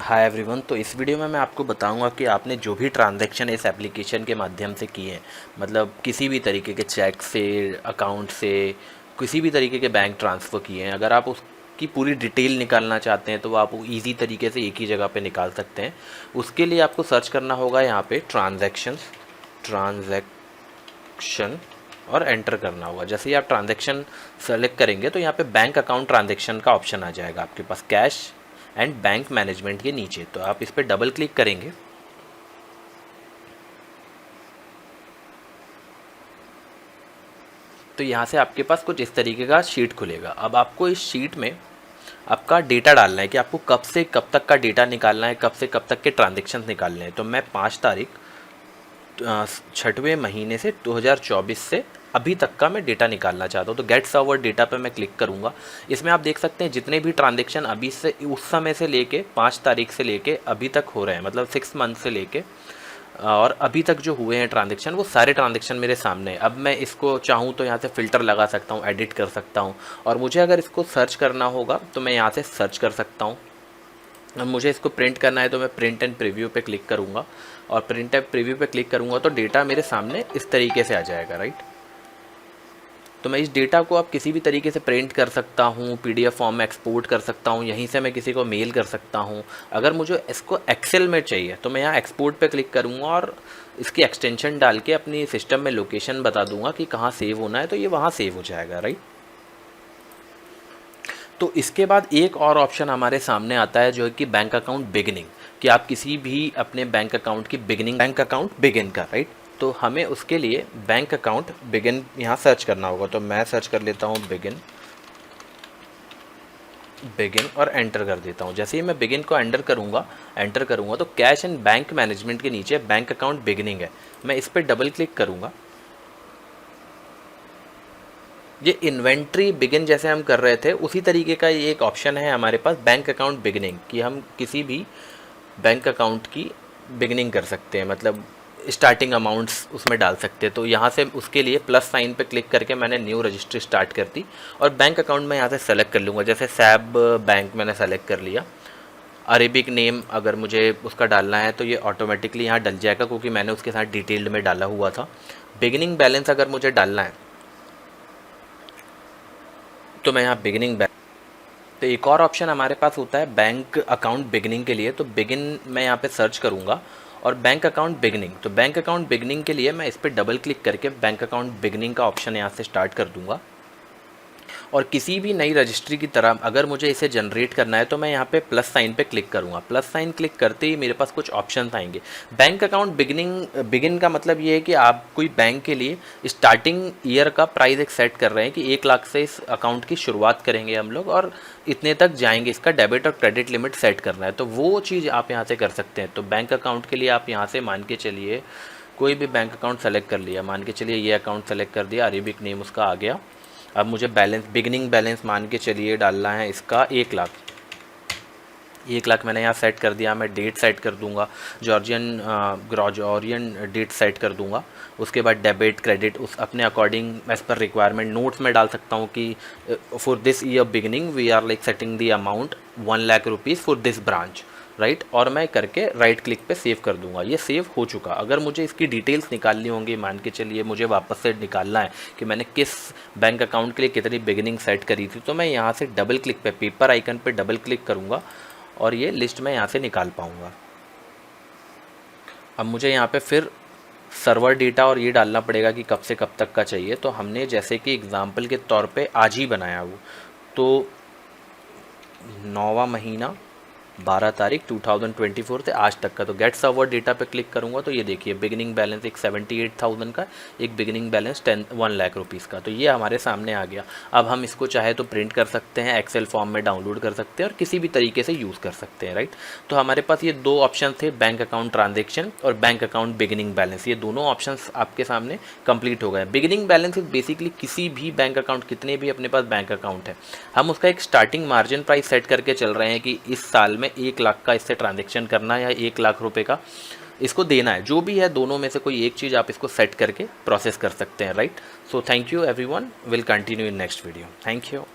Hi everyone. तो इस video में मैं आपको बताऊंगा कि आपने जो भी ट्रांजैक्शन इस एप्लीकेशन के माध्यम से किए हैं, मतलब किसी भी तरीके के चेक से, अकाउंट से, किसी भी तरीके के बैंक ट्रांसफ़र किए हैं, अगर आप उसकी पूरी डिटेल निकालना चाहते हैं तो वो आप ईज़ी तरीके से एक ही जगह पे निकाल सकते हैं। उसके लिए आपको सर्च करना होगा यहाँ पे ट्रांजैक्शन और एंटर करना होगा। जैसे ही आप ट्रांजैक्शन सेलेक्ट करेंगे तो यहाँ पे बैंक अकाउंट ट्रांजैक्शन का ऑप्शन आ जाएगा आपके पास, कैश एंड बैंक मैनेजमेंट के नीचे। तो आप इस पर डबल क्लिक करेंगे तो यहाँ से आपके पास कुछ इस तरीके का शीट खुलेगा। अब आपको इस शीट में आपका डेटा डालना है कि आपको कब से कब तक का डेटा निकालना है, कब से कब तक के ट्रांजेक्शन निकालने हैं। तो मैं 5 तारीख 6वें महीने से 2024 से अभी तक का मैं डेटा निकालना चाहता हूँ। तो गेट सर्वर डेटा पे मैं क्लिक करूँगा। इसमें आप देख सकते हैं जितने भी ट्रांजेक्शन अभी से उस समय से लेके 5 तारीख से लेके अभी तक हो रहे हैं, मतलब 6 मंथ से लेके और अभी तक जो हुए हैं ट्रांजेक्शन, वो सारे ट्रांजेक्शन मेरे सामने है। अब मैं इसको चाहूँ तो यहाँ से फ़िल्टर लगा सकता हूँ, एडिट कर सकता हूँ, और मुझे अगर इसको सर्च करना होगा तो मैं यहाँ से सर्च कर सकता हूँ। अब मुझे इसको प्रिंट करना है तो मैं प्रिंट एंड प्रीव्यू पे क्लिक करूँगा, और प्रिंट एंड प्रीव्यू पे क्लिक करूँगा तो डेटा मेरे सामने इस तरीके से आ जाएगा, राइट। तो मैं इस डेटा को आप किसी भी तरीके से प्रिंट कर सकता हूँ, पीडीएफ फॉर्म में एक्सपोर्ट कर सकता हूँ, यहीं से मैं किसी को मेल कर सकता हूँ। अगर मुझे इसको एक्सेल में चाहिए तो मैं यहाँ एक्सपोर्ट पे क्लिक करूँगा और इसकी एक्सटेंशन डाल के अपनी सिस्टम में लोकेशन बता दूंगा कि कहाँ सेव होना है, तो ये वहाँ सेव हो जाएगा, राइट। तो इसके बाद एक और ऑप्शन हमारे सामने आता है जो है कि बैंक अकाउंट बिगिनिंग, कि आप किसी भी अपने बैंक अकाउंट की बिगिनिंग, बैंक अकाउंट बिगिन का, राइट। तो हमें उसके लिए बैंक अकाउंट बिगिन यहाँ सर्च करना होगा। तो मैं सर्च कर लेता हूँ बिगिन और एंटर कर देता हूँ। जैसे ही मैं बिगिन को एंटर करूँगा तो कैश एंड बैंक मैनेजमेंट के नीचे बैंक अकाउंट बिगिनिंग है, मैं इस पर डबल क्लिक करूँगा। ये इन्वेंट्री बिगिन जैसे हम कर रहे थे उसी तरीके का ये एक ऑप्शन है हमारे पास, बैंक अकाउंट बिगिनिंग, कि हम किसी भी बैंक अकाउंट की बिगिनिंग कर सकते हैं, मतलब स्टार्टिंग अमाउंट्स उसमें डाल सकते हैं। तो यहाँ से उसके लिए प्लस साइन पे क्लिक करके मैंने न्यू रजिस्ट्री स्टार्ट कर दी, और बैंक अकाउंट में यहाँ से सेलेक्ट कर लूँगा। जैसे सैब बैंक मैंने सेलेक्ट कर लिया। अरेबिक नेम अगर मुझे उसका डालना है तो ये ऑटोमेटिकली यहाँ डल जाएगा, क्योंकि मैंने उसके साथ डिटेल्ड में डाला हुआ था। बिगिनिंग बैलेंस अगर मुझे डालना है तो मैं यहाँ बिगिनिंग बैलेंस, तो एक और ऑप्शन हमारे पास होता है बैंक अकाउंट बिगिनिंग के लिए। तो बिगिन मैं यहाँ पे सर्च करूँगा और बैंक अकाउंट बिगिनिंग, तो बैंक अकाउंट बिगिनिंग के लिए मैं इस पर डबल क्लिक करके बैंक अकाउंट बिगिनिंग का ऑप्शन यहाँ से स्टार्ट कर दूँगा। और किसी भी नई रजिस्ट्री की तरह अगर मुझे इसे जनरेट करना है तो मैं यहाँ पे प्लस साइन पे क्लिक करूँगा। प्लस साइन क्लिक करते ही मेरे पास कुछ ऑप्शंस आएंगे। बैंक अकाउंट बिगिन का मतलब ये है कि आप कोई बैंक के लिए स्टार्टिंग ईयर का प्राइस एक सेट कर रहे हैं कि 1 लाख से इस अकाउंट की शुरुआत करेंगे हम लोग और इतने तक जाएंगे, इसका डेबिट और क्रेडिट लिमिट सेट करना है। तो वो चीज़ आप यहाँ से कर सकते हैं। तो बैंक अकाउंट के लिए आप यहाँ से मान के चलिए कोई भी बैंक अकाउंट सेलेक्ट कर लिया, मान के चलिए ये अकाउंट सेलेक्ट कर दिया, अरेबिक नेम उसका आ गया। अब मुझे बैलेंस, बिगिनिंग बैलेंस मान के चलिए डालना है इसका 1 लाख। 1 लाख मैंने यहाँ सेट कर दिया। मैं डेट सेट कर दूंगा, ग्रेगोरियन डेट सेट कर दूंगा। उसके बाद डेबिट क्रेडिट उस अपने अकॉर्डिंग एज पर रिक्वायरमेंट नोट्स में डाल सकता हूँ कि for this year beginning we are like setting the amount 1 lakh rupees for this branch, right. और मैं करके राइट क्लिक पे सेव कर दूंगा। ये सेव हो चुका। अगर मुझे इसकी डिटेल्स निकालनी होंगी, मान के चलिए मुझे वापस से निकालना है कि मैंने किस बैंक अकाउंट के लिए कितनी बिगिनिंग सेट करी थी, तो मैं यहाँ से डबल क्लिक पे पेपर आइकन पे डबल क्लिक करूँगा और ये लिस्ट मैं यहाँ से निकाल पाऊँगा। अब मुझे यहाँ पे फिर सर्वर डेटा और ये डालना पड़ेगा कि कब से कब तक का चाहिए। तो हमने जैसे कि एग्ज़ाम्पल के तौर पे आज ही बनाया वो, तो 9वां महीना 12 तारीख 2024 से आज तक का। तो गेट सर्वर डेटा पे क्लिक करूँगा तो ये देखिए बिगिनिंग बैलेंस एक 78,000 का, एक बिगिनिंग बैलेंस 1 लाख रुपीज़ का। तो ये हमारे सामने आ गया। अब हम इसको चाहे तो प्रिंट कर सकते हैं, एक्सेल फॉर्म में डाउनलोड कर सकते हैं और किसी भी तरीके से यूज़ कर सकते हैं, राइट। तो हमारे पास ये 2 ऑप्शन थे, बैंक अकाउंट ट्रांजेक्शन और बैंक अकाउंट बिगिनिंग बैलेंस। ये दोनों ऑप्शन आपके सामने कंप्लीट हो गए। बिगिनिंग बैलेंस इज बेसिकली किसी भी बैंक अकाउंट, कितने भी अपने पास बैंक अकाउंट है, हम उसका एक स्टार्टिंग मार्जिन प्राइस सेट करके चल रहे हैं कि इस साल में 1 लाख का इससे ट्रांजैक्शन करना है या 1 लाख रुपए का इसको देना है। जो भी है दोनों में से कोई एक चीज़ आप इसको सेट करके प्रोसेस कर सकते हैं, right. So thank you everyone, will continue in next video. Thank you.